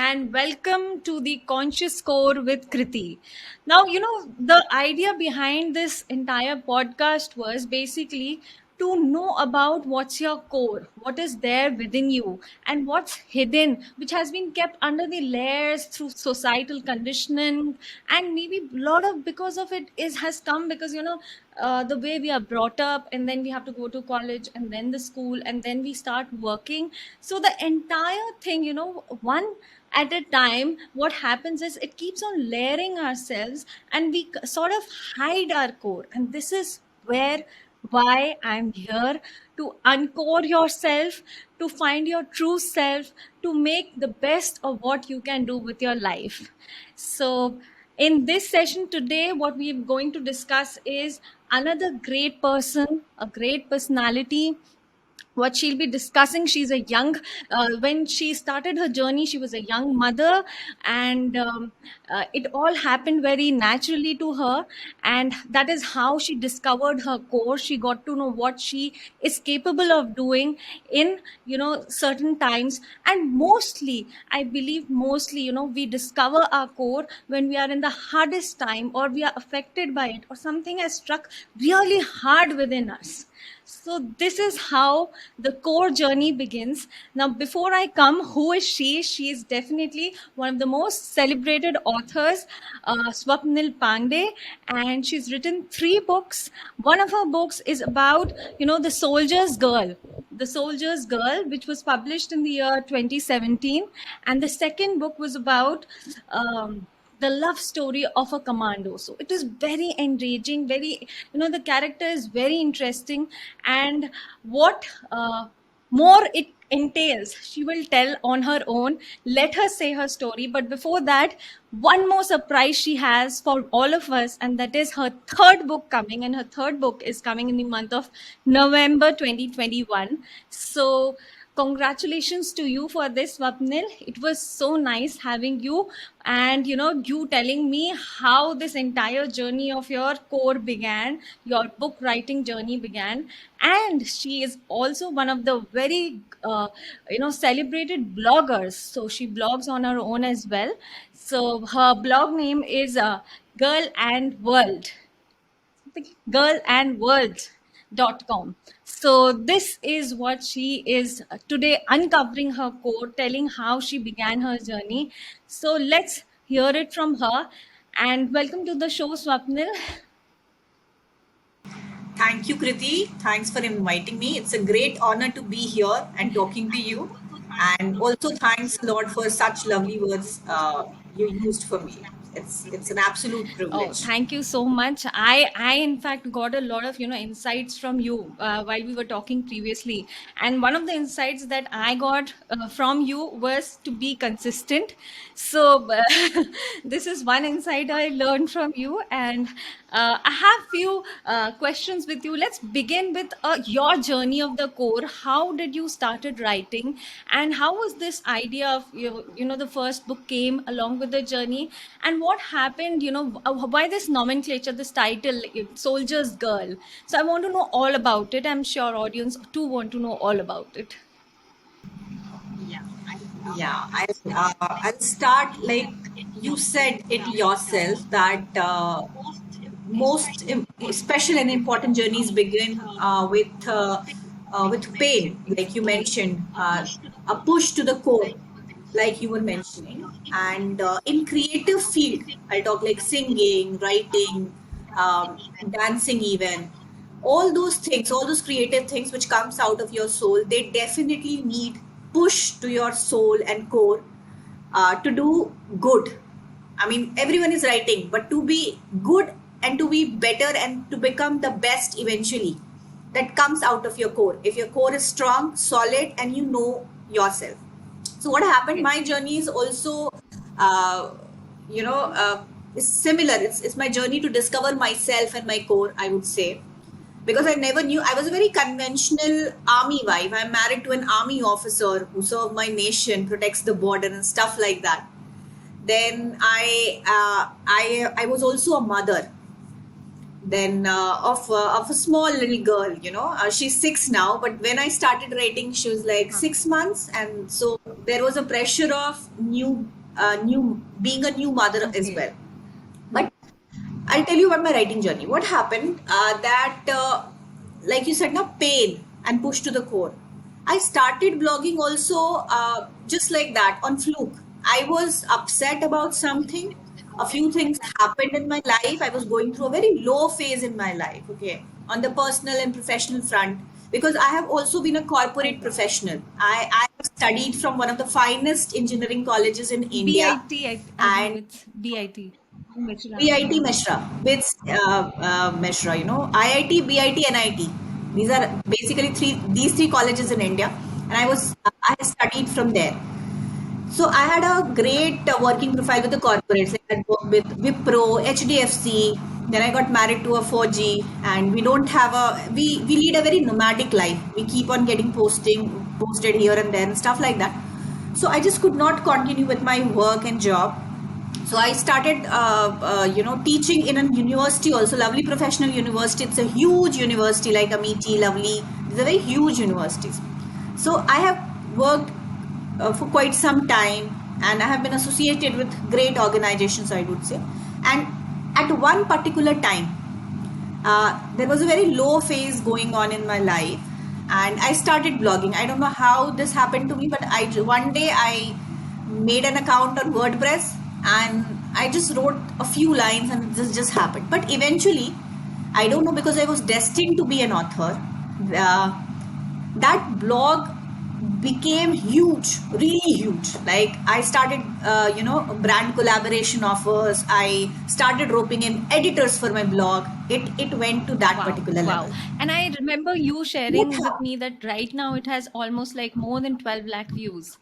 and welcome to the Conscious Core with Kriti. Now, the idea behind this entire podcast was basically to know about what's your core, what is there within you, and what's hidden, which has been kept under the layers through societal conditioning, and maybe a lot of because of it is has come because the way we are brought up, and then we have to go to college, and then the school, and then we start working. So the entire thing, one at a time, what happens is it keeps on layering ourselves, and we sort of hide our core. And this is where why I'm here, to uncore yourself, to find your true self, to make the best of what you can do with your life. So in this session today, what we're going to discuss is another great person, a great personality. What she'll be discussing, she's a young, when she started her journey, she was a young mother, and it all happened very naturally to her, and that is how she discovered her core. She got to know what she is capable of doing in certain times. And mostly, I believe, mostly, we discover our core when we are in the hardest time, or we are affected by it, or something has struck really hard within us. So this is how the core journey begins. Now, before I come, who is she? She is definitely one of the most celebrated authors, Swapnil Pandey, and she's written 3 books. One of her books is about, the soldier's girl. The Soldier's Girl, which was published in the year 2017. And the second book was about the love story of a commando. So it is very enraging, very, the character is very interesting. And what more it entails, she will tell on her own. Let her say her story. But before that, one more surprise she has for all of us, and that is her third book coming. And her third book is coming in the month of November 2021. So congratulations to you for this, Swapnil. It was so nice having you, and you telling me how this entire journey of your core began, your book writing journey began. And she is also one of the very celebrated bloggers. So she blogs on her own as well. So her blog name is Girl and World. Girlandworld.com. So this is what she is today, uncovering her core, telling how she began her journey. So let's hear it from her. And welcome to the show, Swapnil. Thank you, Kriti. Thanks for inviting me. It's a great honor to be here and talking to you. And also, thanks a lot for such lovely words you used for me. It's an absolute Oh, privilege. thank you so much. I in fact got a lot of insights from you while we were talking previously, and one of the insights that I got from you was to be consistent. So this is one insight I learned from you, and I have few questions with you. Let's begin with your journey of the core. How did you started writing, and how was this idea of the first book came along with the journey, and what happened? Why this nomenclature, this title, like, Soldier's Girl? So I want to know all about it. I'm sure audience too want to know all about it. Yeah, I'll start like you said it yourself that special and important journeys begin with pain, like you mentioned, a push to the core, like you were mentioning. And in creative field, I'll talk like singing, writing, dancing, even all those things, all those creative things which comes out of your soul, they definitely need push to your soul and core to do good. I mean, everyone is writing, but to be good and to be better and to become the best eventually, that comes out of your core. If your core is strong, solid, and you know yourself. So what happened? My journey is also, uh, is similar. It's my journey to discover myself and my core, I would say, because I never knew. I was a very conventional army wife. I'm married to an army officer who served my nation, protects the border, and stuff like that. Then I was also a mother. then of a small little girl. She's 6 now, but when I started writing, she was like 6 months, and so there was a pressure of new being a new mother as Okay. well. But I'll tell you about my writing journey. What happened? Like you said, now pain and push to the core. I started blogging also just like that on fluke. I was upset about something. A few things happened in my life. I was going through a very low phase in my life, okay, on the personal and professional front. Because I have also been a corporate Okay. professional. I have studied from one of the finest engineering colleges in India, BIT, I believe and it's BIT. Michelin. BIT Meshra, with Meshra, IIT, BIT, NIT. These are basically these three colleges in India, and I studied from there. So I had a great working profile with the corporates. Like I worked with Wipro, HDFC. Then I got married to a 4G, and we don't have we lead a very nomadic life. We keep on getting posted here and there and stuff like that. So I just could not continue with my work and job. So I started teaching in a university also, lovely professional university. It's a huge university like Amity, lovely. These are very huge universities. So I have worked for quite some time, and I have been associated with great organizations, I would say. And at one particular time, there was a very low phase going on in my life, and I started blogging. I don't know how this happened to me, but one day I made an account on WordPress, and I just wrote a few lines, and this just happened. But eventually, I don't know, because I was destined to be an author. Uh, that blog became huge, really huge. Like I started, brand collaboration offers. I started roping in editors for my blog. It went to that Wow, particular level. wow. And I remember you What sharing with happened? me that right now it has almost like more than 12 lakh views.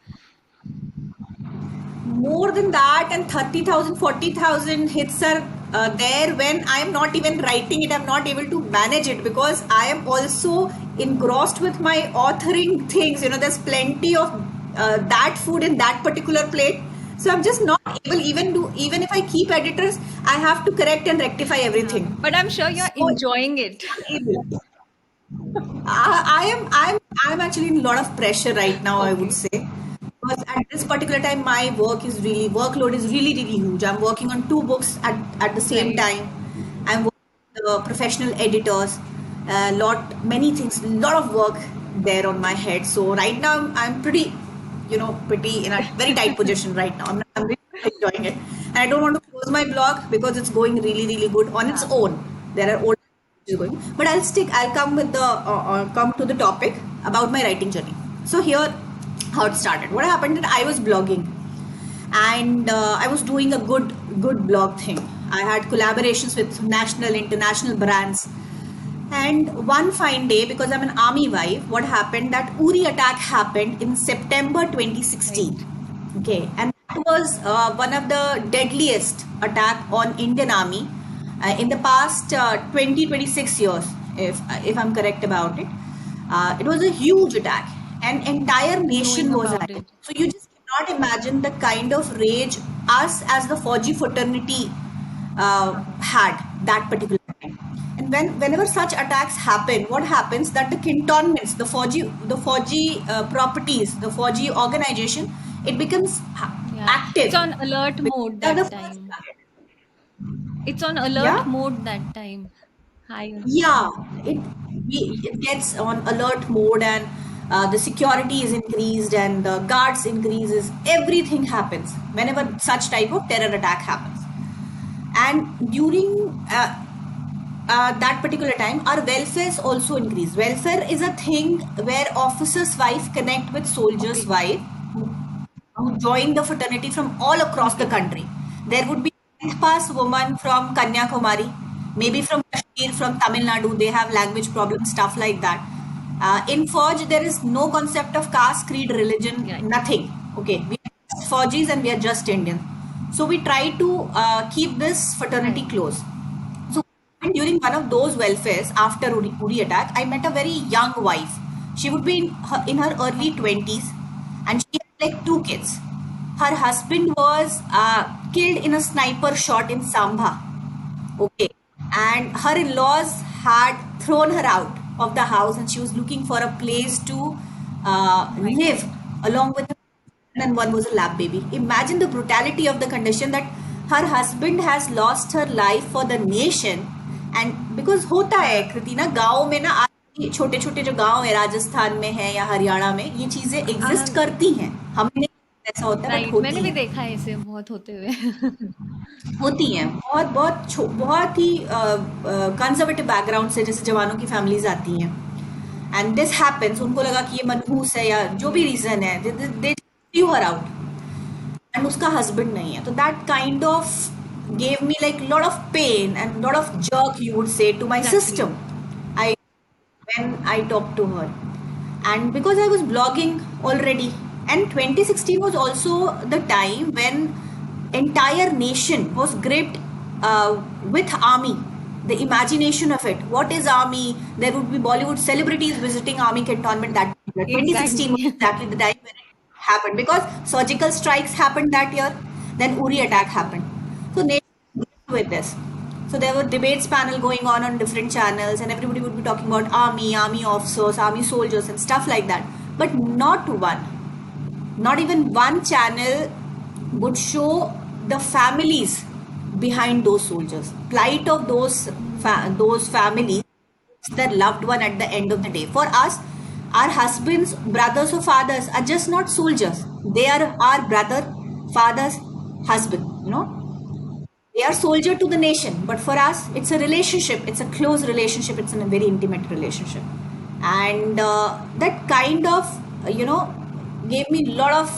More than that, and 30,000, 40,000 hits are there when I am not even writing it. I'm not able to manage it because I am also engrossed with my authoring things. There's plenty of that food in that particular plate. So I'm just not able, even if I keep editors, I have to correct and rectify Yeah. everything. But I'm sure So you're enjoying it. unable. I'm actually in a lot of pressure right now, I would Okay. say. Because at this particular time, my workload is really, really huge. I'm working on two books at the same Right. time. I'm working with professional editors, many things, a lot of work there on my head. So right now, I'm pretty in a very tight position right now. I'm really enjoying it. And I don't want to close my blog because it's going really, really good on its Yeah. own. There are old is going, but I'll come with the come to the topic about my writing journey. So here, how it started. What happened that I was blogging, and I was doing a good blog thing. I had collaborations with national, international brands. And one fine day, because I'm an army wife, what happened that Uri attack happened in September Right. 2016. Okay, and that was one of the deadliest attack on Indian Army in the past 20-26 years, if I'm correct about it. It was a huge attack. An entire Knowing nation was about alive. it. So you just cannot imagine the kind of rage us as the Fauji fraternity had that particular time. And whenever such attacks happen, what happens that the cantonments, the Fauji properties, the Fauji organization, it becomes Yeah. It's active. on alert Because mode they are the that first time. target. It's on alert Yeah, mode that time. High. yeah. It gets on alert mode, and the security is increased, and the guards increases. Everything happens whenever such type of terror attack happens. And during that particular time, our welfares also increase. Welfare is a thing where officer's wife connect with soldier's Okay. wife who join the fraternity from all across the Okay. country. There would be 10th pass woman from Kanyakumari, maybe from Kashmir, from Tamil Nadu. They have language problems, stuff like that. In Forge, there is no concept of caste, creed, religion, Right. nothing. Okay, we are just Forges and we are just Indian. So we try to keep this fraternity Right. close. So during one of those welfares after Uri attack, I met a very young wife. She would be in her early 20s, and she had like two kids. Her husband was killed in a sniper shot in Sambha. Okay. and her in-laws had thrown her out of the house, and she was looking for a place to Oh my live God. along with her, and one was a lab baby. Imagine the brutality of the condition, that her husband has lost her life for the nation. And because होता है हाँ कृति ना, गाँव में ना आज छोटे छोटे जो गांव है राजस्थान में है या हरियाणा में, ये चीजें एग्जिस्ट करती हैं, हमें नहीं ऐसा होता है बट राइट, मैंने होती भी हैं। देखा है इसे बहुत होते हुए। होती हैं, बहुत बहुत बहुत ही कंजर्वेटिव बैकग्राउंड से जैसे जवानों की फैमिलीज आती हैं, एंड दिस हैपेंस, उनको लगा कि ये मनहूस है या जो भी रीजन है, दे यू हर आउट, एंड उसका हस्बैंड नहीं है, तो that kind of gave me like lot of pain and lot of jerk, you would say, to my exactly. system. I When I talked to her, and because I was blogging already, and 2016 was also the time when entire nation was gripped with army, the imagination of it, what is army, there would be Bollywood celebrities visiting army cantonment. That 2016 was exactly. exactly the time when it happened, because surgical strikes happened that year, then Uri attack happened, so nation with this. So there were debates panel going on different channels, and everybody would be talking about army, army officers, army soldiers, and stuff like that. But not even one channel would show the families behind those soldiers, plight of those families, their loved one at the end of the day. For us, our husbands, brothers, or fathers are just not soldiers. They are our brother, father's husband. They are soldier to the nation, but for us it's a relationship, it's a close relationship, it's a very intimate relationship, and that kind of gave me a lot of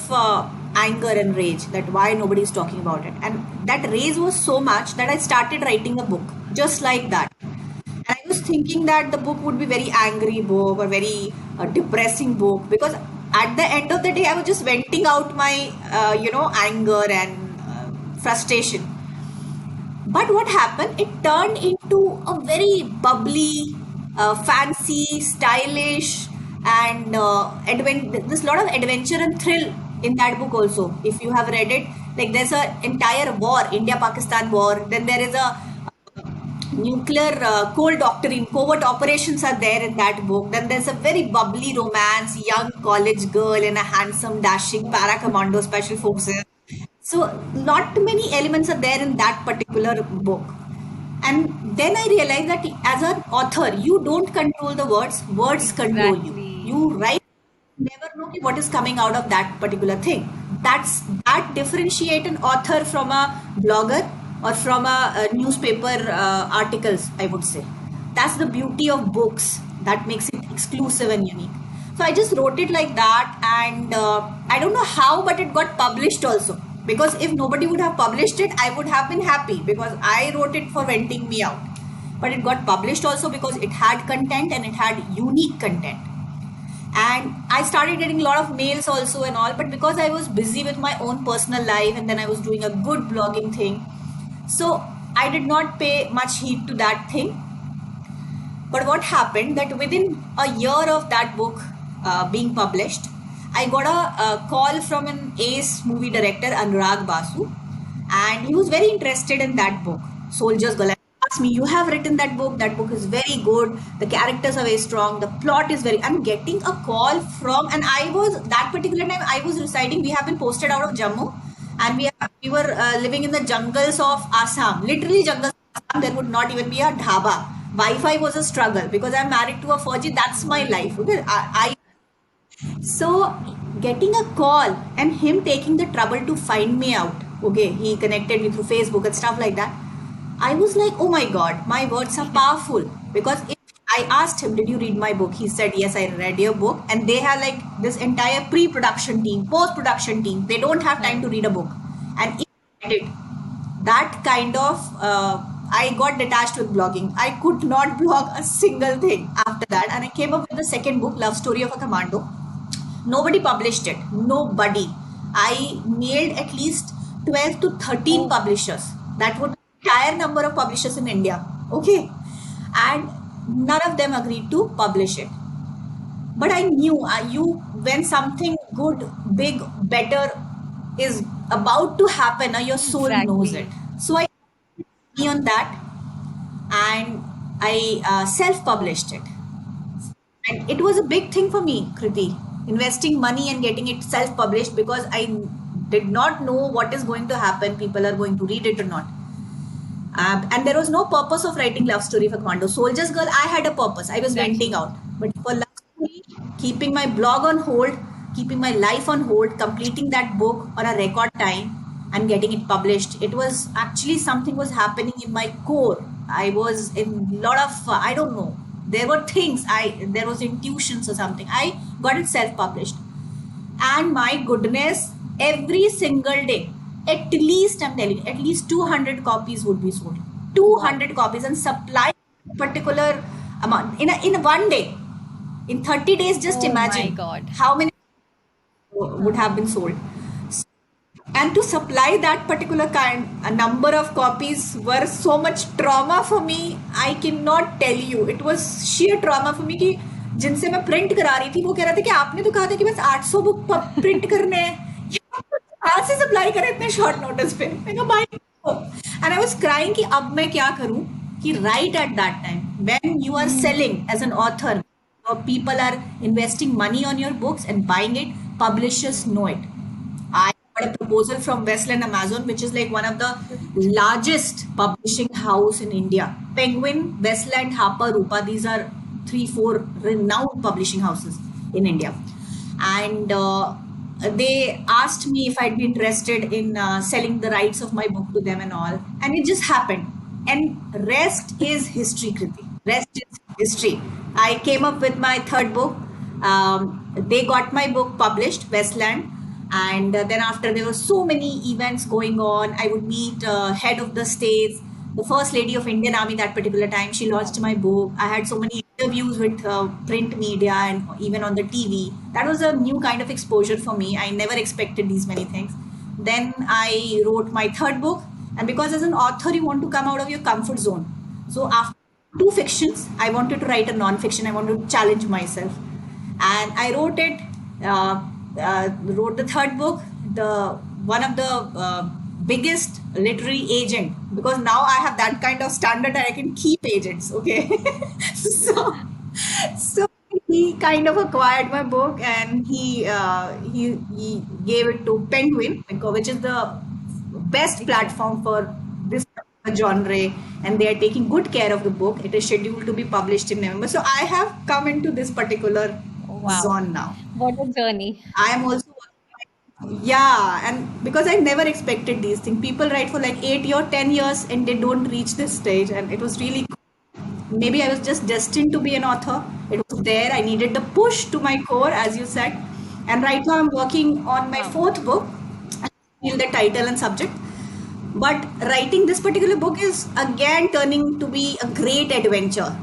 anger and rage, that why nobody is talking about it, and that rage was so much that I started writing a book just like that. And I was thinking that the book would be very angry book or very depressing book, because at the end of the day I was just venting out my anger and frustration. But what happened? It turned into a very bubbly, fancy, stylish, and there's a lot of adventure and thrill in that book also. If you have read it, like there's an entire war, India-Pakistan war. Then there is a nuclear cold doctrine, covert operations are there in that book. Then there's a very bubbly romance, young college girl and a handsome, dashing para commando special forces. So not many elements are there in that particular book. And then I realized that as an author, you don't control the words control you. Exactly. You write, never know what is coming out of that particular thing. That differentiate an author from a blogger or from a newspaper articles, I would say. That's the beauty of books, that makes it exclusive and unique. So I just wrote it like that, and I don't know how, but it got published also. Because if nobody would have published it, I would have been happy, because I wrote it for venting me out. But it got published also because it had content, and it had unique content. And I started getting a lot of mails also and all, but because I was busy with my own personal life, and then I was doing a good blogging thing, so I did not pay much heed to that thing. But what happened, that within a year of that book being published, I got a call from an ace movie director, Anurag Basu, and he was very interested in that book, Soldier's Girl. Asked me, "You have written that book. That book is very good. The characters are very strong. The plot is very." I'm getting a call from, and I was that particular time I was residing. We have been posted out of Jammu, and we were living in the jungles of Assam, literally jungles of Assam. There would not even be a dhaba. Wi-Fi was a struggle because I'm married to a Fauji. That's my life. Okay, so getting a call and him taking the trouble to find me out. Okay, he connected me through Facebook and stuff like that. I was like, oh my god, my words are powerful. Because if I asked him, did you read my book? He said, yes, I read your book. And they have like this entire pre-production team, post-production team. They don't have time to read a book. And if I did, that kind of, I got detached with blogging. I could not blog a single thing after that. And I came up with the second book, Love Story of a Commando. Nobody published it. Nobody. I nailed at least 12 to 13 Oh, publishers. That would be the entire number of publishers in India. Okay. And none of them agreed to publish it. But I knew when something good, big, better is about to happen, your soul knows it. Exactly. So I me on that, and I self-published it. And it was a big thing for me, Kriti, investing money and getting it self-published because I did not know what is going to happen. People are going to read it or not. And there was no purpose of writing love story for Commando. Soldiers Girl, I had a purpose. I was venting Exactly. out. But for love story, keeping my blog on hold, keeping my life on hold, completing that book on a record time and getting it published, it was actually something was happening in my core. I was in a lot of, I don't know, there were things, there was intuitions or something. I got it self-published. And my goodness, every single day, at least, I'm telling you, at least 200 copies would be sold. Wow. 200 copies and supply particular amount in one day. In 30 days, just Oh my imagine God. how many would have been sold. And to supply that particular kind, a number of copies were so much trauma for me. I cannot tell you. It was sheer trauma for me कि जिनसे मैं print करा रही थी वो कह रहे थे कि आपने तो कहा था कि बस 800 बुक प्रिंट करने हैं कहाँ से सप्लाई करें इतने शॉर्ट नोटिस पे मैं कहा भाई एंड आई वाज क्राइंग कि अब मैं क्या करूं कि right at that time when you are selling as an author people are investing money on your books and buying it, publishers know it. I got a proposal from Westland Amazon, which is like one of the largest publishing house in India. Penguin, Westland, Harper, Rupa. These are three, four renowned publishing houses in India, and they asked me if I'd be interested in selling the rights of my book to them and all, and it just happened. And rest is history, Kriti. Rest is history. I came up with my third book. They got my book published, Westland, and then after there were so many events going on. I would meet head of the states, the first lady of Indian Army that particular time. She launched my book. I had so many interviews with print media and even on the TV. That was a new kind of exposure for me. I never expected these many things. Then I wrote my third book, and because as an author you want to come out of your comfort zone, so after two fictions, I wanted to write a non-fiction. I wanted to challenge myself, and I wrote it. Wrote the third book. The one of the biggest literary agent, because now I have that kind of standard that I can keep agents. Okay, so so he kind of acquired my book and he gave it to Penguin, which is the best Exactly. platform for this genre, and they are taking good care of the book. It is scheduled to be published in November. So I have come into this particular Wow. zone now. What a journey. I am also yeah, and because I never expected these things. People write for like 8 years, 10 years, and they don't reach this stage. And it was really maybe I was just destined to be an author. It was there. I needed the push to my core, as you said. And right now I'm working on my Wow. fourth book. I feel the title and subject. But writing this particular book is again turning to be a great adventure.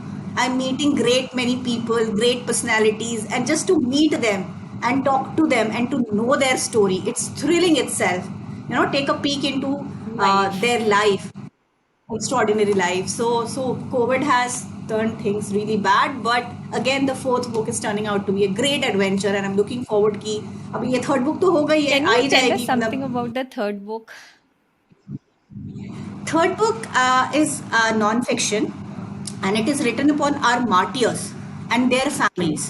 I'm meeting great many people, great personalities, and just to meet them and talk to them and to know their story, it's thrilling itself. Take a peek into Nice. their life, extraordinary life. So COVID has turned things really bad, but again the fourth book is turning out to be a great adventure, and I'm looking forward कि अभी ये third book तो हो गई है Can uh you he tell us जाएगी something मतलब about the third book? third book is non-fiction, and it is written upon our martyrs and their families.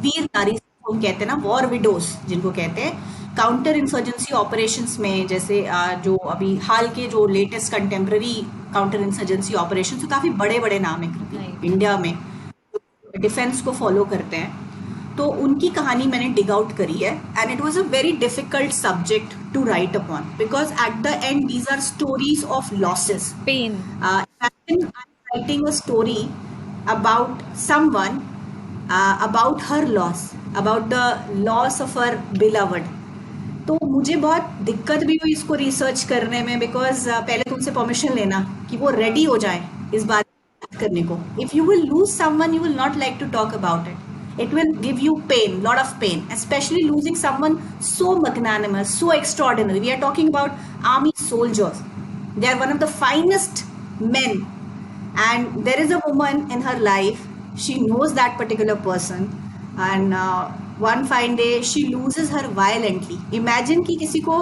वीर नारी जिनको हम कहते हैं ना, वॉर विडोज जिनको कहते हैं, काउंटर इंसर्जेंसी ऑपरेशंस में, जैसे जो अभी हाल के जो latest contemporary counter insurgency operation, तो काफ़ी बड़े बड़े नाम है कृति Right. इंडिया में डिफेंस को फॉलो करते हैं, तो उनकी कहानी मैंने डिग आउट करी है. And it was a very difficult subject to write upon because at the end these are stories of losses. Pain. Imagine I'm writing a story about someone, about her loss, about the loss of her beloved. तो मुझे बहुत दिक्कत भी हुई इसको research करने में, because पहले तुमसे परमिशन लेना कि वो रेडी हो जाए इस बारे में बात करने को. If you will lose someone you will not like to talk about it. It will give you pain, lot of pain, especially losing someone so magnanimous, so extraordinary. We are talking about army soldiers. They are one of the finest men, and there is a woman in her life. She knows that particular person, and one fine day she loses her violently. Imagine कि किसी को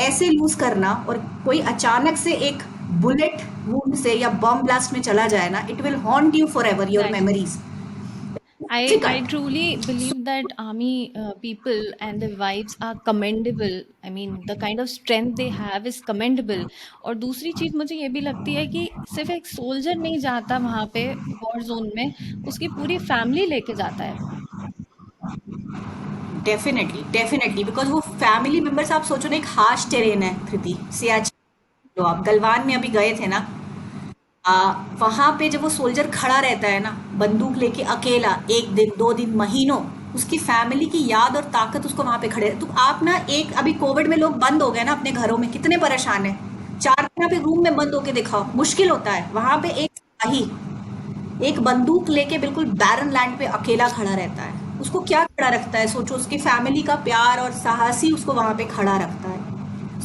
ऐसे loose करना, और कोई अचानक से एक बुलेट वुंड से या बम ब्लास्ट में चला जाए ना, it will haunt you for ever, your Exactly. Memories. I difficult. truly believe that army people and their wives are commendable. I mean, the kind of strength they have is commendable. और दूसरी चीज मुझे ये भी लगती है कि सिर्फ एक सोल्जर नहीं जाता वहां पे वॉर जोन में, उसकी पूरी फैमिली लेके जाता है। डेफिनेटली डेफिनेटली, बिकॉज वो फैमिली मेंबर्स, आप सोचो ना, एक हार्श टेरेन है कृति, सियाचिन। तो आप गलवान में अभी गए थे ना, वहां पे जब वो सोल्जर खड़ा रहता है ना, बंदूक लेके अकेला, एक दिन, 2 दिन, महीनों, उसकी फैमिली की याद और ताकत उसको वहां पे खड़े। तो आप ना, एक अभी कोविड में लोग बंद हो गए ना अपने घरों में, कितने परेशान है, 4 दिन आप एक रूम में बंद होके दिखाओ, मुश्किल होता है। वहां पे एक सिपाही एक बंदूक लेके बिल्कुल बैरन लैंड पे अकेला खड़ा रहता है। उसको क्या खड़ा रखता है, सोचो, उसकी फैमिली का प्यार और साहस ही उसको वहां पे खड़ा रखता है।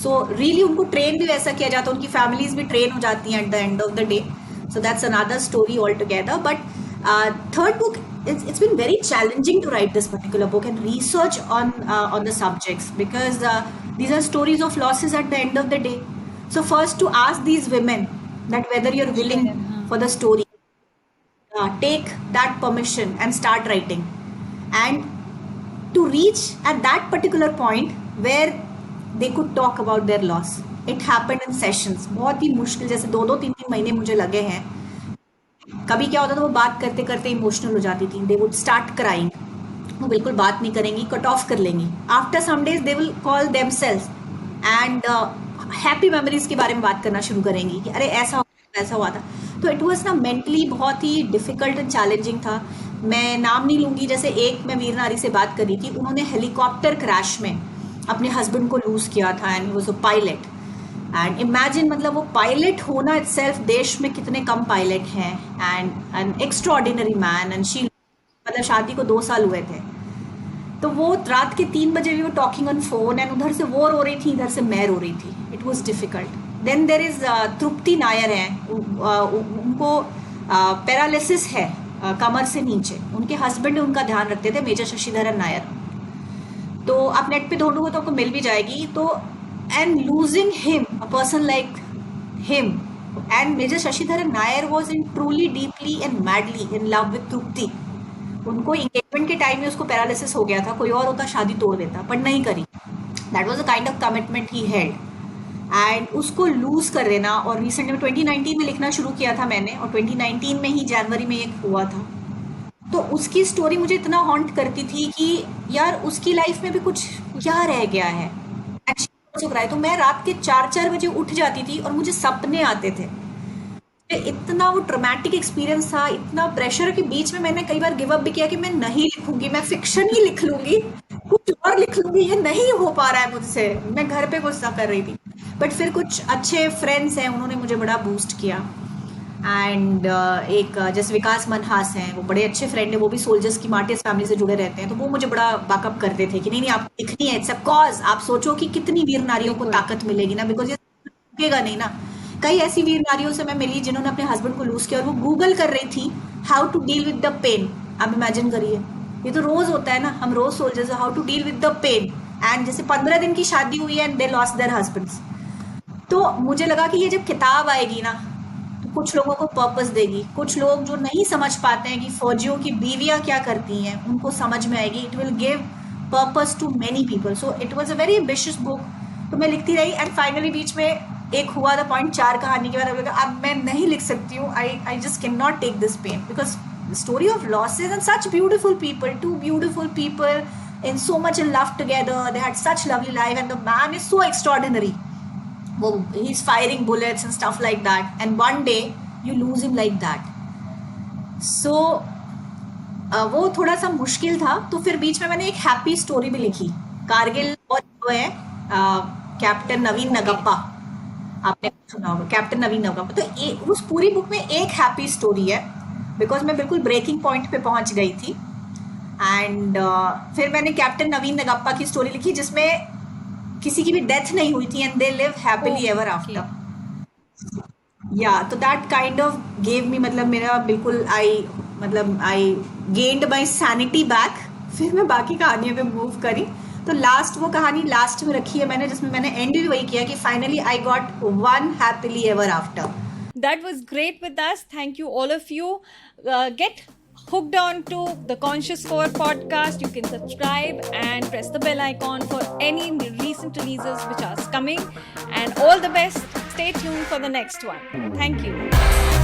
सो रियली उनको ट्रेन भी वैसा किया जाता है, उनकी फैमिलीज भी ट्रेन हो जाती हैं eight the end of the day. So that's another story all together. But third book, it's been very challenging to write this particular book and research on the subjects, because these are stories of losses at the end of the day. So first, to ask these women that whether you're willing share, हाँ। for the story, take that permission and start writing, and to reach at that particular point where they could talk about their loss. It happened in sessions, बहुत ही मुश्किल, जैसे 2-2 3-3 महीने मुझे लगे हैं। कभी क्या होता था, वो बात करते करते इमोशनल हो जाती थी, दे वुड स्टार्ट क्राइंग, वो बिल्कुल बात नहीं करेंगी, कट ऑफ कर लेंगी। After some days they will call themselves and happy memories के बारे में बात करना शुरू करेंगी कि अरे ऐसा हुआ था। तो इट वॉज ना मेंटली बहुत ही डिफिकल्ट एंड चैलेंजिंग था। मैं नाम नहीं लूंगी, जैसे एक मैं वीर नारी से बात करी थी, उन्होंने हेलीकॉप्टर क्रैश में अपने हस्बैंड को लूज किया था, and he was a pilot. And imagine, मतलब वो पायलट होना इटसेल्फ, देश में कितने कम पायलट हैं, and N extraordinary man, and she, मतलब शादी को 2 साल हुए थे। तो वो रात के 3 बजे भी वो टॉकिंग ऑन फोन, एंड उधर से वो रो रही थी, इधर से मैं रो रही थी। It was difficult. Then there is Tripti Nair हैं, उनको पैरालिसिस है कमर से नीचे। उनके हस्बैंड उनका ध्यान रखते थे, मेजर शशिधरन नायर। तो आप नेट पे ढूंढोगे तो आपको मिल भी जाएगी। तो and losing him, a person like him, and major Shashidharan Nair was in truly deeply and madly in love with Tripti. उनको इंगेजमेंट के टाइम में उसको पैरालिसिस हो गया था, कोई और होता शादी तोड़ देता, पर नहीं करी। That was a kind of commitment he had, and उसको लूज कर देना। और रिसेंटली 2019 में लिखना शुरू किया था मैंने, और 2019 में ही जनवरी में एक हुआ था। तो उसकी स्टोरी मुझे इतना हॉन्ट करती थी कि यार उसकी लाइफ में भी कुछ क्या रह गया है, एक्चुअली। तो मैं रात के 4-4 बजे उठ जाती थी और मुझे सपने आते थे। इतना वो ट्रॉमेटिक एक्सपीरियंस था, इतना प्रेशर के बीच में मैंने कई बार गिव अप भी किया कि मैं नहीं लिखूंगी, मैं फिक्शन ही लिख लूंगी, कुछ और लिख लूंगी, ये नहीं हो पा रहा है मुझसे। मैं घर पे गुस्सा कर रही थी, बट फिर कुछ अच्छे फ्रेंड्स हैं, उन्होंने मुझे बड़ा बूस्ट किया। एंड एक जैसे विकास मनहास हैं, वो बड़े अच्छे फ्रेंड है, वो भी सोल्जर्स की मार्टियर्स फैमिली से जुड़े रहते हैं। तो वो मुझे बड़ा बैकअप करते थे कि नहीं नहीं, आपको लिखनी है, इट्स अ कॉज। आप सोचो कि कितनी वीर नारियों को बिल्कुल। ताकत मिलेगी ना, बिकॉज ये रुकेगा नहीं ना। कई ऐसी वीर नारियों से मैं मिली जिन्होंने अपने हस्बैंड को लूज किया, और वो गूगल कर रही थी how to deal with the pain. आप इमेजिन करिए, ये तो रोज होता है ना, हम रोज soldiers, how to deal with the pain. And जैसे 15 दिन की शादी हुई है and they lost their husbands. तो मुझे लगा कि ये जब किताब आएगी ना, तो कुछ लोगों को पर्पस देगी। कुछ लोग जो नहीं समझ पाते हैं कि फौजियों की बीवियां क्या करती हैं, उनको समझ में आएगी। It will give purpose to many people. So it was a very ambitious book. तो मैं लिखती रही, एंड फाइनली बीच में एक हुआ था पॉइंट, 4 कहानी के बाद अब लगा अब मैं नहीं लिख सकती हूँ। I just can not take this pain, because story of losses and such beautiful people, 2 beautiful people in so much in love together, they had such lovely life, and the man is so extraordinary. वो he's firing bullets and stuff like that, and one day you lose him like that. So वो थोड़ा सा मुश्किल था। तो फिर बीच में मैंने एक हैप्पी स्टोरी भी लिखी, कारगिल, और वो है कैप्टन नवीन ओके। नगप्पा। आपने सुना होगा कैप्टन नवीन नगप्पा। तो उस पूरी बुक में एक हैप्पी स्टोरी है, बिकॉज मैं बिल्कुल ब्रेकिंग पॉइंट पे पहुंच गई थी। एंड फिर मैंने कैप्टन नवीन नगप्पा की स्टोरी लिखी, जिसमें किसी की भी डेथ नहीं हुई थी, and they live happily ever okay. After. या तो that kind of gave me, मतलब मेरा बिल्कुल I gained my sanity back. फिर मैं बाकी कहानियों पे मूव करी। तो लास्ट वो कहानी लास्ट में रखी है मैंने, जिसमें मैंने एंड भी वही किया कि finally I got one happily ever after. That was great with us. Thank you, all of you. Get hooked on to the Conscious Core podcast. You can subscribe and press the bell icon for any recent releases which are coming. And all the best. Stay tuned for the next one. Thank you.